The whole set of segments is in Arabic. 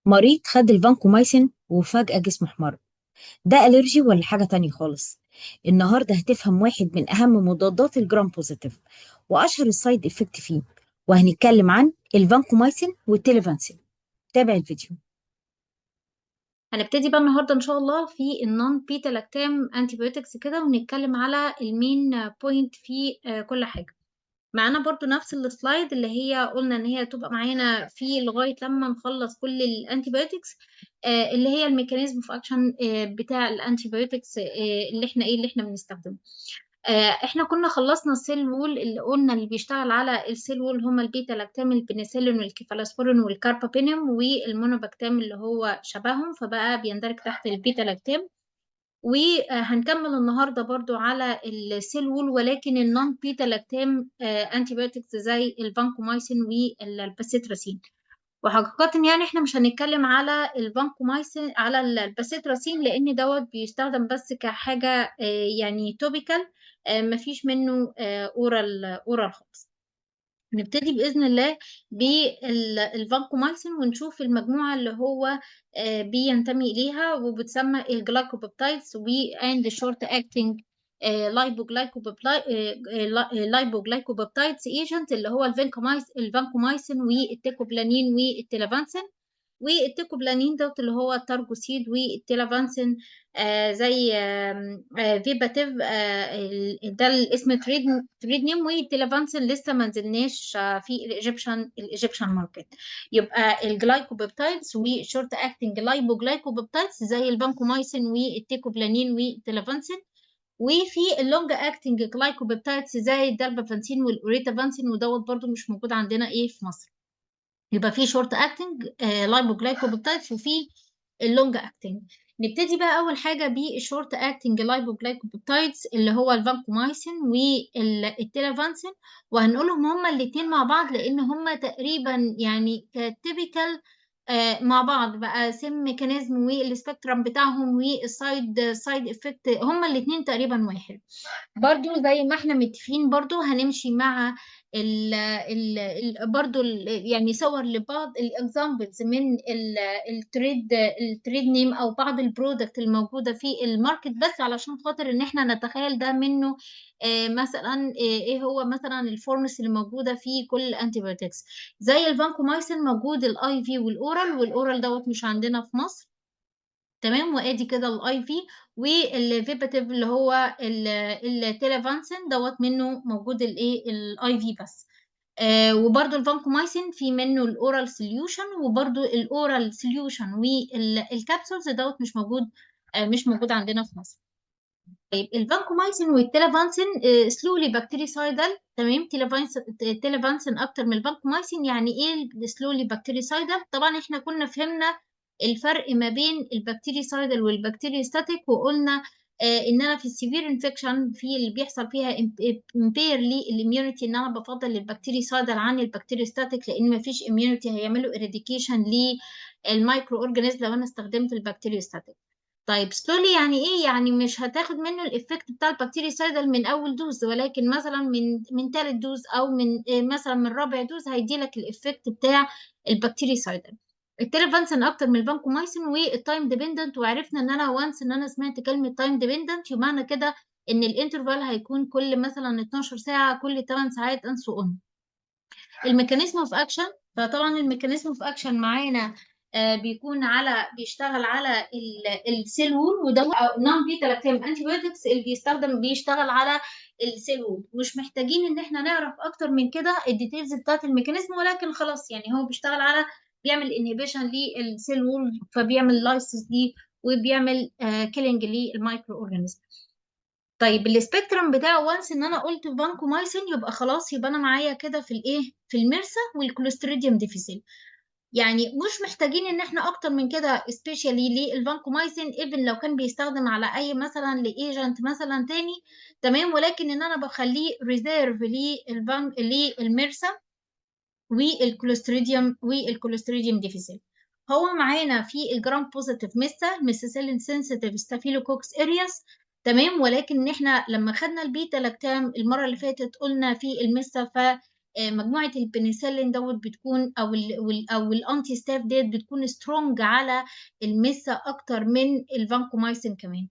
مريض خد الفانكومايسين وفجأة جسمه احمر. ده ألرجي ولا حاجة تانية خالص؟ النهاردة هتفهم واحد من أهم مضادات الجرام بوزيتيف وأشهر السايد إفكت فيه، وهنتكلم عن الفانكومايسين والتيليفانسين. تابع الفيديو. هنبتدي بقى النهارده ان شاء الله في النون بيتا لاكتام انتيبيوتكس كده، ونتكلم على المين بوينت في كل حاجه. معانا برضو نفس السلايد اللي هي قلنا ان هي تبقى معانا في لغايه لما نخلص كل الانتيبيوتكس، اللي هي الميكانيزم اوف اكشن بتاع الانتيبيوتكس، اللي احنا بنستخدمه. احنا كنا خلصنا السيل وول، اللي قلنا اللي بيشتغل على السيل وول هما البيتا لاكتام، البنسلين والكيفالوسبورين والكاربابينيوم والمونوباكتام اللي هو شبههم، فبقى بيندرج تحت البيتا لاكتام. وهنكمل النهارده برضو على السيل وول، ولكن النون بيتا لاكتام انتي بايوتكس زي الفانكومايسين والباسيتراسين. وحقيقة يعني احنا مش هنتكلم على الفانكومايسين على الباسيتراسين، لان دوت بيستخدم بس كحاجة يعني توبيكال، مفيش منه اورال خالص. نبتدي بإذن الله بالفانكومايسين ونشوف المجموعة اللي هو بينتمي إليها، وبتسمى الجلايكوبيبتايدز and short acting لايبوجلايكوبيبتايدز ايجنت، اللي هو الفانكومايسين والتيكوبلانين والتيلافانسين. والتيكوبلانين دوت اللي هو التارجوسيد، والتيلافانسين زي فيباتيف، ده الاسم تريد نيم. والتيلافانسين لسه ما نزلناش في الايجيبشن ماركت. يبقى الجلايكوبيبتايدز وشورت اكتنج لايبوجلايكوبيبتايدز زي الفانكومايسين والتيكوبلانين والتيلافانسين. وفي اللونج اكتنج جلايكوبيبتايدز زي الدالبافانسين والاوريتافانسين، ودوت برضو مش موجود عندنا في مصر. يبقى في شورت اكتنج لايبوجلايكوبيبتايدز، وفي اللونج اكتنج. نبتدي بقى اول حاجه بالشورت اكتنج لايبوجلايكوبيبتايدز اللي هو الفانكومايسين والتيلافانسين. وهنقولهم هما الاثنين مع بعض لان هما تقريبا يعني كتيبيكال مع بعض، بقى سيم ميكانيزم والسبيكترم بتاعهم والسايد افكت هما الاثنين تقريبا واحد. برضو زي ما احنا متفقين برضو هنمشي مع برضو يعني صور لبعض الاكزامبلز من التريد نيم او بعض البرودكت الموجوده في الماركت، بس علشان خاطر ان احنا نتخيل ده منه. مثلا ايه هو مثلا الفورمس اللي موجوده في كل الانتيبيوتكس. زي الفانكومايسين موجود الاي في والاورال دوت مش عندنا في مصر. تمام، وادي كده الاي في. والفيباتيف اللي هو التيلافانسين دوت منه موجود الاي في بس. وبرده الفانكومايسين في منه الاورال سوليوشن، وبرده الاورال سوليوشن والكابسولز دوت مش موجود عندنا في مصر. طيب الفانكومايسين والتيلافانسين سلولي بكتيريسايدال. تمام، تيلافانسين اكتر من الفانكومايسين. يعني ايه السلولي بكتيريسايدال؟ طبعا احنا كنا فهمنا الفرق ما بين البكتيريسايدال والبكتيريوستاتيك، وقلنا ان انا في السيفير انفكشن في اللي بيحصل فيها امبير للاميونيتي، ان انا بفضل البكتيريسايدال عن البكتيريوستاتيك، لان ما فيش اميونيتي هيعملوا اريديكيشن للمايكرو اورجانيزم لو انا استخدمت البكتيريوستاتيك. طيب سلولي يعني ايه؟ يعني مش هتاخد منه الايفكت بتاع البكتيريسايدال من اول دوز، ولكن مثلا من ثالث دوز او من مثلا من رابع دوز هيدي لك الايفكت بتاع البكتيريسايدال. التيليفانسين اكتر من الفانكومايسين. والتايم ديبندنت، وعرفنا ان انا وانس ان انا سمعت كلمه تايم ديبندنت يبقى كده ان الانترفال هيكون كل مثلا 12 ساعه، كل 8 ساعات، and so on. الميكانيزم اوف اكشن، فطبعا الميكانيزم اوف اكشن معانا بيكون بيشتغل على السيل وول، وده نون بيتا لاكتام انتي بايوتكس اللي بيشتغل على السيل وول. مش محتاجين ان احنا نعرف اكتر من كده الديتيلز بتاعت الميكانيزم، ولكن خلاص يعني هو بيعمل انهبيشن للسيل وول، فبيعمل لايسيس ليه، وبيعمل كيلينج للمايكرو اورجانيزم. طيب السبيكترم بتاعه وانس ان انا قلت فانكومايسين يبقى خلاص، يبقى انا معايا كده في الميرسا والكوليستريديوم ديفيسيل. يعني مش محتاجين ان احنا اكتر من كده سبيشالي للفانكومايسين، ايفن لو كان بيستخدم على اي مثلا لايجنت مثلا تاني. تمام، ولكن ان انا بخليه ريزيرف للميرسا والكوليستريديوم ديفيسيل. هو معانا في الجرام بوزيتيف ميثيسيلين سنسيتيف ستافيلوكوكس ارياس. تمام، ولكن احنا لما خدنا البيتا لاكتام المره اللي فاتت قلنا في الميثا مجموعة البنسلين دوت بتكون أو الأنتي ستاف ديت بتكون سترونج على الميسا أكتر من الفانكومايسين كمان.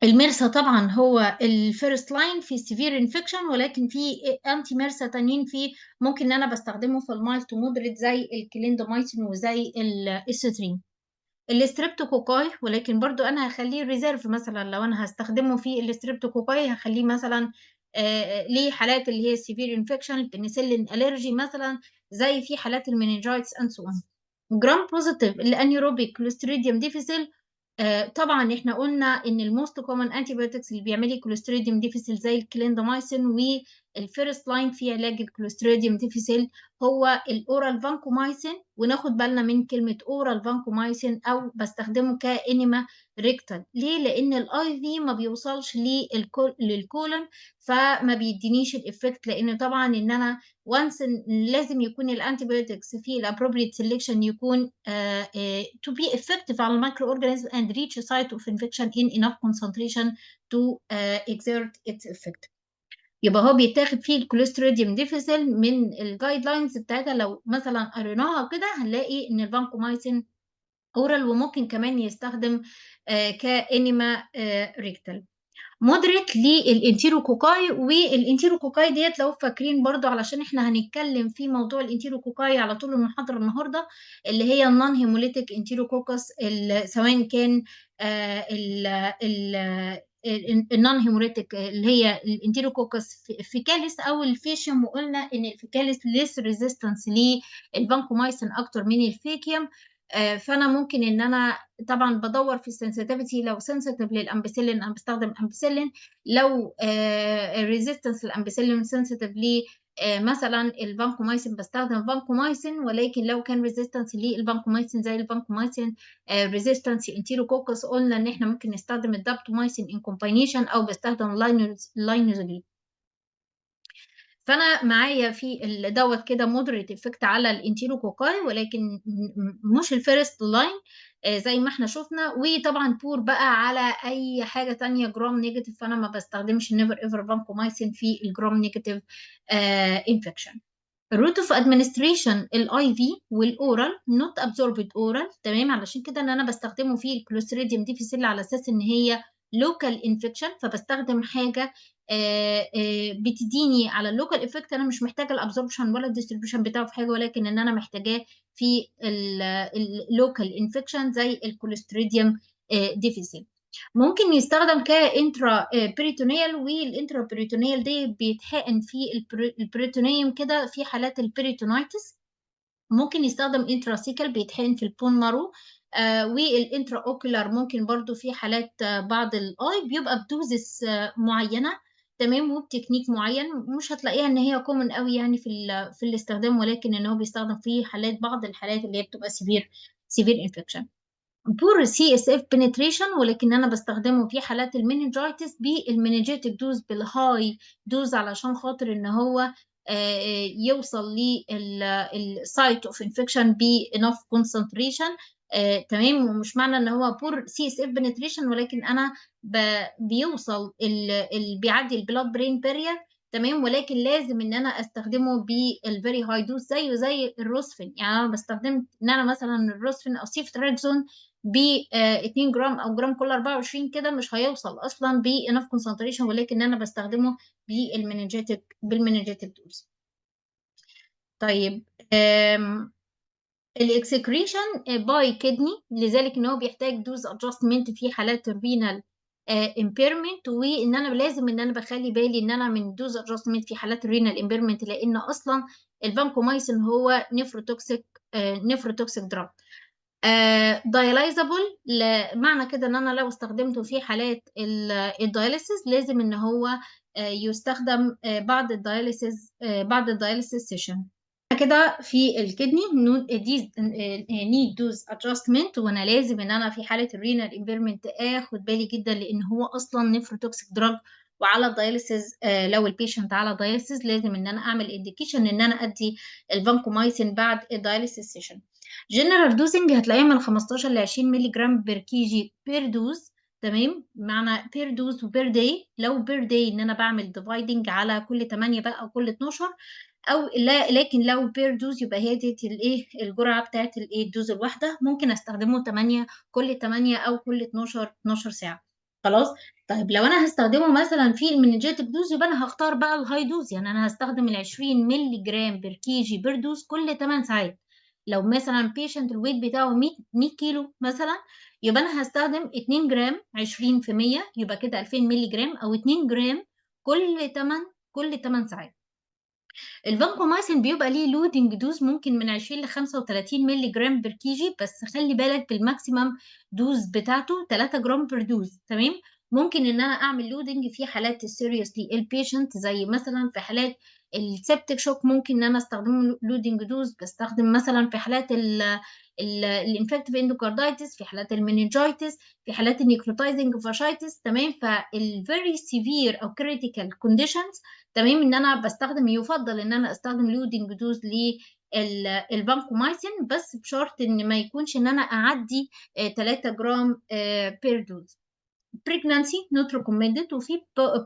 الميرسا طبعا هو الفيرست لاين في السيفير انفكشن، ولكن في انتي ميرسا تانيين في ممكن ان انا بستخدمه في المايل تو مودريت زي الكليندامايسين وزي الاسترين. الاستريبتوكوكاي ولكن برضو انا هخليه ريزيرف، مثلا لو انا هستخدمه في الاستريبتوكوكاي هخليه مثلا ليه حالات اللي هي السيفير انفكشن، البنسلين الرجي مثلا، زي في حالات المننجايتس اند سو اون. جرام بوزيتيف الانيروبيك كلوستريديوم ديفيسيل، طبعا احنا قلنا ان الموست كومن انتيبيوتكس اللي بيعملي كلوستريديوم ديفيسيل زي الكليندامايسين، والفيرست لاين في علاج الكلوستريديوم ديفيسيل هو الاورال فانكومايسين. وناخد بالنا من كلمه اورال فانكومايسين او بستخدمه كانيما ريكتال. ليه؟ لان الاي في ما بيوصلش للكولون، فما بيدينيش الافكت، لان طبعا ان انا وانس لازم يكون الانتيبيوتكس في الابروبريت سيلكشن يكون to be effective على المايكرو اورجانيزم and reach a site of infection in enough concentration to exert its effect. يبقى هو بيتاخد فيه الكوليستريديوم ديفيسيل من الجايد لاينز بتاعتها، لو مثلا قريناها كده هنلاقي ان الفانكومايسين اورال، وممكن كمان يستخدم كانيما ريكتال. مودريت للانتيروكوكاي، والانتيروكوكاي ديت لو فاكرين برضو علشان احنا هنتكلم في موضوع الانتيروكوكاي على طول المحاضرة النهاردة، اللي هي النون هيموليتيك انتيروكوكس، سواء كان النون هيموليتيك اللي هي الانتيروكوكس فيكاليس او الفيشيوم، وقلنا ان الفيكاليس ليس ريزيستنس للفانكومايسين اكتر من الفيكيوم. فانا ممكن ان انا طبعا بدور في السنسيتيفيتي، لو سنسيتيف للامبيسيلين انا بستخدم امبيسيلين، لو ريزيستنس للامبيسيلين سنسيتيف ل مثلا الفانكومايسين بستخدم فانكومايسين، ولكن لو كان ريزيستنس للفانكومايسين زي الفانكومايسين ريزيستنس انتيروكوكس قلنا ان احنا ممكن نستخدم الدابتومايسين ان كومباينيشن او بستخدم لاينوزوليد. فانا معايا في دوت كده مودريت افكت على الانتيروكوكاي، ولكن مش الفيرست لاين زي ما احنا شفنا. وطبعا بور بقى على اي حاجه تانية جرام نيجاتيف، فانا ما بستخدمش نيفر ايفر فانكومايسين في الجرام نيجاتيف انفكشن. الروت اوف ادمنستريشن الاي في والاورال نوت ابزوربد اورال، تمام، علشان كده ان انا بستخدمه في الكلوستريديوم ديفيسيل على اساس ان هي لوكال انفكشن، فبستخدم حاجه بتديني على اللوكال افكت، انا مش محتاجه الابزوربشن ولا الديستريبيوشن بتاعه في حاجه، ولكن ان انا محتاجاه في اللوكال انفكشن زي الكوليستريديوم ديفيسيل. ممكن يستخدم كانترا بريتونيال، والانترا بريتونيال دي بيتحقن في البريتونيوم كده في حالات البريتونيتس. ممكن يستخدم انتراسيكال بيتحقن في البون مارو، والانترا اوكولار ممكن برضو في حالات بعض الاي بيبقى بدوزس معينه، تمام، وبتكنيك معين. مش هتلاقيها ان هي كومن قوي يعني في الاستخدام، ولكن ان هو بيستخدم في حالات بعض الحالات اللي هي بتبقى سيفير انفكشن. بور سي اس اف بنتريشن، ولكن انا بستخدمه في حالات المننجايتس بالمننجيتك دوز بالهاي دوز، علشان خاطر ان هو يوصل للسايت اوف انفكشن بانف كونسنتريشن، تمام. ومش معنى ان هو بور سي اس اف بنتريشن، ولكن انا بيوصل بيعدي البلاد برين بارير، تمام، ولكن لازم ان انا استخدمه بالفيري هاي دوز زيه زي الروسفين. يعني انا بستخدم ان انا مثلا الروسفين او سيفتراكزون ب 2 جرام او جرام كل 24 كده مش هيوصل اصلا بانف كونسنتريشن، ولكن انا بستخدمه بالمننجيتك دوز. طيب الاكسكريشن باي كدني، لذلك ان هو بيحتاج دوز ادجستمنت في حالات الرينال امبيرمنت، وان انا لازم ان انا بخلي بالي ان انا من دوز ادجستمنت في حالات الرينال امبيرمنت، لان اصلا الفانكومايسين هو نيفروتوكسيك دراج. دايلايزابل، معنى كده ان انا لو استخدمته في حالات الدايليسيس لازم ان هو يستخدم بعد الدايليسيس سيشن. كده في الكدني نيد دوز ادجستمنت، وانا لازم ان انا في حاله الرينال امبيرمنت اخد بالي جدا، لان هو اصلا نيفروتوكسيك دراج، وعلى الدايليسيس لو البيشنت على دايليسيس لازم ان انا اعمل انديكيشن ان انا ادي الفانكومايسين بعد الدايليسيس سيشن. جنرال دوزنج هتلاقيها من 15 ل 20 مللي جرام بير كي جي بير دوز، تمام، معنى بير دوز وبير داي. لو بير داي ان انا بعمل ديفايدنج على كل 8 بقى او كل 12، او لا، لكن لو بير دوز يبقى هي دي الايه الجرعه بتاعت الايه الدوز الواحده، ممكن استخدمه 8 كل 8 او كل 12 ساعه. خلاص. طيب لو انا هستخدمه مثلا في المنجيتك دوز، يبقى انا هختار بقى الهاي دوز، يعني انا هستخدم ال 20 مللي جرام بير كي جي بير دوز كل 8 ساعات. لو مثلا بيشنت الويت بتاعه 100 كيلو مثلا، يبقى انا هستخدم 2 جرام 20 في 100، يبقى كده 2000 مللي جرام او 2 جرام كل 8 ساعات. الفانكومايسين بيبقى ليه لودنج دوز ممكن من 20 ل 35 مللي جرام بر كي جي، بس خلي بالك بالماكسيمم دوز بتاعته 3 جرام بر دوز. تمام. ممكن ان انا اعمل لودنج في حالات السيريوسلي البيشنت، زي مثلا في حالات السبتك شوك ممكن ان انا استخدمه لودنج دوز. بستخدم مثلا في حالات الانفكتيف اندوكاردايتس، في حالات المننجايتس، في حالات النيكروتايزنج فاشايتس. تمام. فالفيري سيفير او كريتيكال كونديشنز، تمام، ان انا بستخدم، يفضل ان انا استخدم لودنج دوز للفانكومايسين، بس بشرط ان ما يكونش ان انا اعدي 3 جرام بير دوز. بريجنانسي نوت ريكومندد، وفي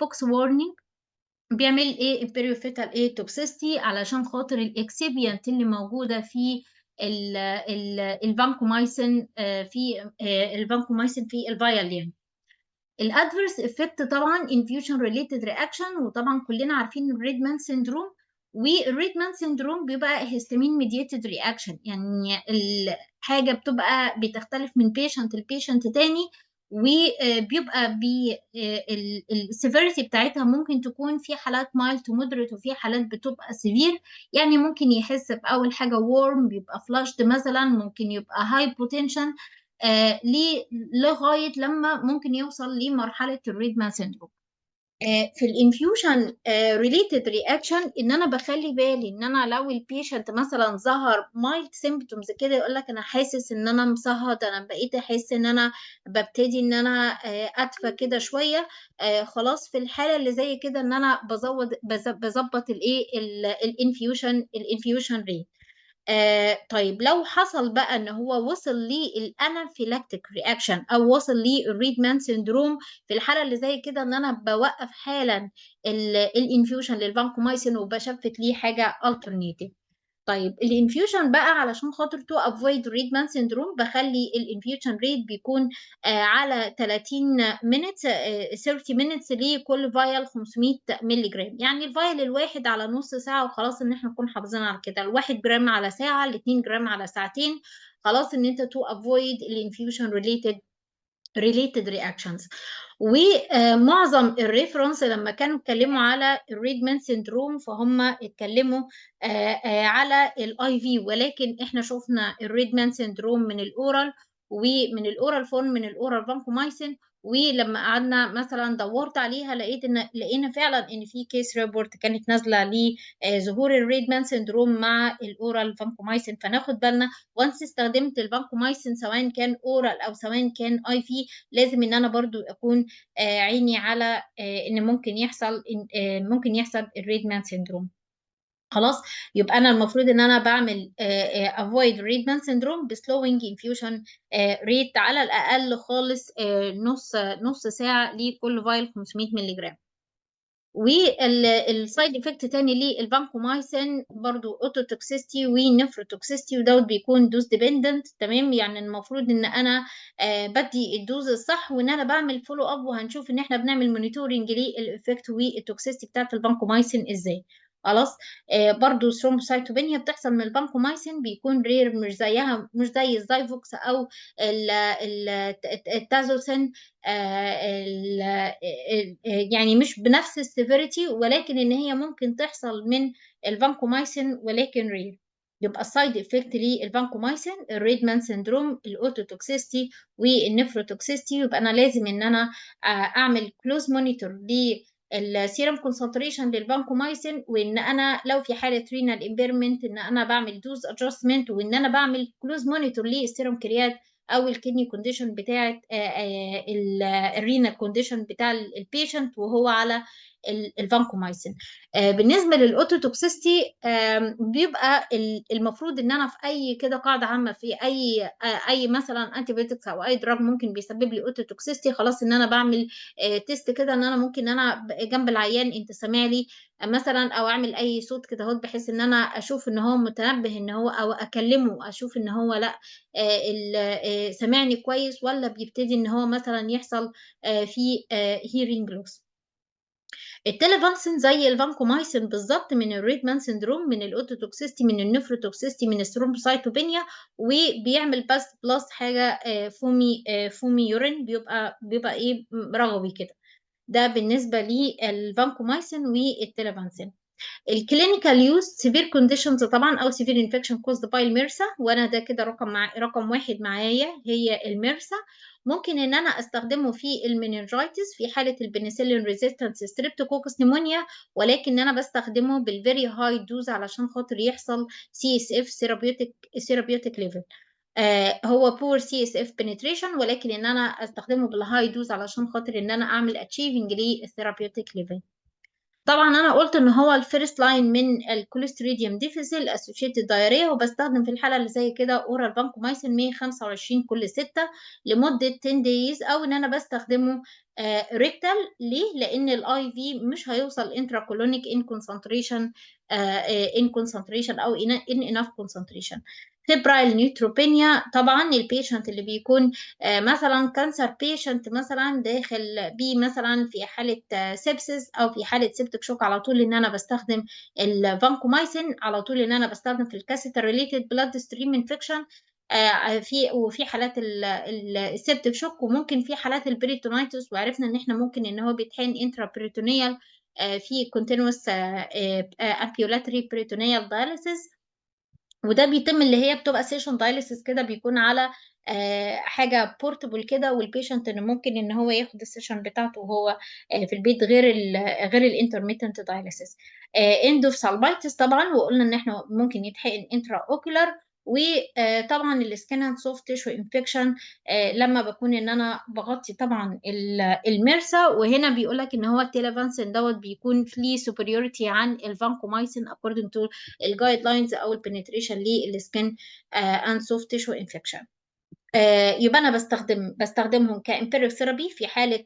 بوكس وارنينج بيعمل ايه البيريوفيتال ايه توكسيستي، علشان خاطر الاكسبيانت اللي موجوده في الفانكومايسين في الفانكومايسين في الفايل يعني. الادفيرس افكت طبعا انفيوجن ريليتد رياكشن، وطبعا كلنا عارفين الريدمان سيندروم. والريدمان سيندروم بيبقى هيستامين ميديتد رياكشن، يعني الحاجه بتبقى بتختلف من بيشنت لبيشنت تاني، وبيبقى السيفيريتي بتاعتها ممكن تكون في حالات مايل تو مودريت، وفي حالات بتبقى سيفير. يعني ممكن يحس باول حاجه وورم، بيبقى فلاشد مثلا، ممكن يبقى هايبوتنشن، لغايه لما ممكن يوصل لمرحله الريدمان سيندروم. في الانفيوجن ريليتد رياكشن، ان انا بخلي بالي ان انا لو البيشنت مثلا ظهر مايلد سيمبتومز كده، يقول لك انا حاسس ان انا مصهد، انا بقيت احس ان انا ببتدي ان انا ادفى كده شويه، خلاص في الحاله اللي زي كده ان انا بظبط الايه الانفيوجن ريت. طيب لو حصل بقى ان هو وصل للانافيلاكتيك رياكشن او وصل للريدمان سيندروم، في الحاله اللي زي كده ان انا بوقف حالا الانفيوجن للفانكومايسين وبشفت ليه حاجه الترنيتيف. طيب الانفيوجن بقى علشان خاطر تو افويد ريدمان سيندروم، بخلي الانفيوجن ريت بيكون على 30 مينتس 30 مينتس لكل فايل 500 مللي جرام. يعني الفايل الواحد على نص ساعه وخلاص، ان احنا نكون حافظين على كده. الواحد جرام على ساعه، الاتنين جرام على ساعتين، خلاص ان انت تو افويد الانفيوجن ريليتد رياكشنز. ومعظم الريفرنس لما كانوا اتكلموا على الريدمان سيندروم، فهم اتكلموا على الاي في، ولكن احنا شفنا الريدمان سيندروم من الاورال، ومن الاورال فورم من الاورال فانكومايسين. ولما قعدنا مثلا دورت عليها، لقينا فعلا ان في كيس ريبورت كانت نازله لظهور الريدمان سيندروم مع الاورال فانكومايسين. فناخد بالنا وانس استخدمت الفانكومايسين سواء كان اورال او سواء كان اي في، لازم ان انا برضو اكون عيني على ان ممكن يحصل الريدمان سيندروم. خلاص. يبقى انا المفروض ان انا بعمل avoid ريدمان سيندروم بسلوينج انفيوجن ريت على الاقل خالص نص ساعه لكل فايل 500 مللي جرام. والسايد افكت تاني للفانكومايسين برضو اوتوتوكسيستي ونفروتوكسيستي، ودوت بيكون دوز ديبندنت. تمام. يعني المفروض ان انا بدي الدوز الصح، وان انا بعمل فولو اب، وهنشوف ان احنا بنعمل مونيتورنج للافكت والتوكسيستي بتاعت الفانكومايسين ازاي. خلاص. برضو ثرومبوسايتوبينيا بتحصل من الفانكومايسين، بيكون رير، مش زي الزايفوكس او التازوسين. يعني مش بنفس السيفيريتي، ولكن ان هي ممكن تحصل من الفانكومايسين ولكن رير. يبقى السايد افكت للفانكومايسين الريدمان سيندروم، الاوتوتوكسيستي والنفروتوكسيستي. يبقى انا لازم ان انا اعمل كلوز مونيتور للسيرم كونسنتريشن للفانكومايسين، وان انا لو في حاله رينال امبيرمنت ان انا بعمل دوز ادجستمنت، وان انا بعمل كلوز مونيتور للسيرم كريات او الكدني كونديشن بتاعه الرينال كونديشن بتاع البيشنت وهو على الفانكومايسين. بالنسبه للاوتوتوكسيستي بيبقى المفروض ان انا في اي كده قاعده عامه في اي مثلا انتي بيوتكس او اي دراج ممكن بيسبب لي اوتوتوكسيستي، خلاص ان انا بعمل تيست كده ان انا ممكن ان انا جنب العيان انت سامع لي مثلا، او اعمل اي صوت كده اهوت بحيث ان انا اشوف ان هو متنبه ان هو، او اكلمه اشوف ان هو لا سامعني كويس، ولا بيبتدي ان هو مثلا يحصل في هيرينج لوس. التليفانسين زي الفانكومايسين بالظبط، من الريدمان سندروم، من الاوتوتوكسيستي، من النفروتوكسيستي، من الثرومبوسايتوبينيا، وبيعمل بس بلس حاجه فومي يورين، بيبقى ايه رغوي كده. ده بالنسبه للفانكومايسين والتليفانسين. الكلينيكال يوز سيفير كونديشنز طبعا، او سيفير انفكشن كوزد باي الميرسا، وانا ده كده رقم واحد معايا هي الميرسا. ممكن ان انا استخدمه في المننجايتس في حاله البنسلين ريزيستنس ستريبتوكوكس نيمونيا، ولكن انا بستخدمه بالفيري هاي دوز علشان خاطر يحصل سي اس اف ثيرابيوتيك ليفل. هو بور سي اس اف بنتريشن، ولكن ان انا استخدمه بالهاي دوز علشان خاطر ان انا اعمل اتشيفنج للثيرابيوتيك ليفل. طبعا انا قلت ان هو الفيرست لاين من الكوليستريديوم ديفيسيل اسوشيتد دايريا، وبستخدم في الحاله اللي زي كده اورال بانكومايسين 125 كل 6 لمده 10 دايز، او ان انا بستخدمه ريكتال. ليه؟ لان الاي في مش هيوصل انتراكولونيك ان كونسنتريشن او ان انف كونسنتريشن. فيبرايل نيوتروبينيا، طبعا البيشنت اللي بيكون مثلا كانسر بيشنت مثلا داخل بيه مثلا في حاله سيبسس او في حاله سيبتك شوك، على طول ان انا بستخدم الفانكومايسين، على طول ان انا بستخدم في الكاسيتر ريليتد بلاد ستريم انفكشن وفي حالات السيبتك شوك، وممكن في حالات البريتونيتس، وعرفنا ان احنا ممكن ان هو بيتحقن انترا بريتونيال في كونتينوس امبيولاتري بريتونيال دايليسيس. وده بيتم اللي هي بتبقى سيشن دايليسيس كده، بيكون على حاجه بورتبل كده، والبيشنت ان ممكن ان هو ياخد السيشن بتاعته وهو في البيت، غير الانترميتنت دايليسيس. اندوفسالمايتس طبعا، وقلنا ان احنا ممكن يتحقن انترا اوكولار. وطبعا السكين اند سوفت تيشو انفكشن لما بكون ان انا بغطي طبعا المرسى. وهنا بيقول لك ان هو التيلافانسين دوت بيكون فيه سوبريوريتي عن الفانكومايسين according to الجايد لاينز او البنتريشن للسكين اند سوفت تيشو انفكشن. يبقى انا بستخدمهم كامبيريك ثيرابي في حاله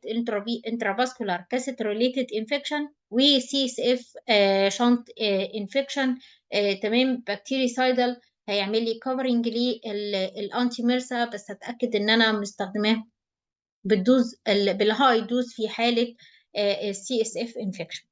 انترافاسكولار كاسيت ريليتد انفكشن، وسي اس اف شنط انفكشن. تمام. بكتيريسايدال هيعمل لي كفرنج للانتي ميرسا، بس هتاكد ان انا مستخدماه بالهاي دوز في حاله السي اس اف انفكشن.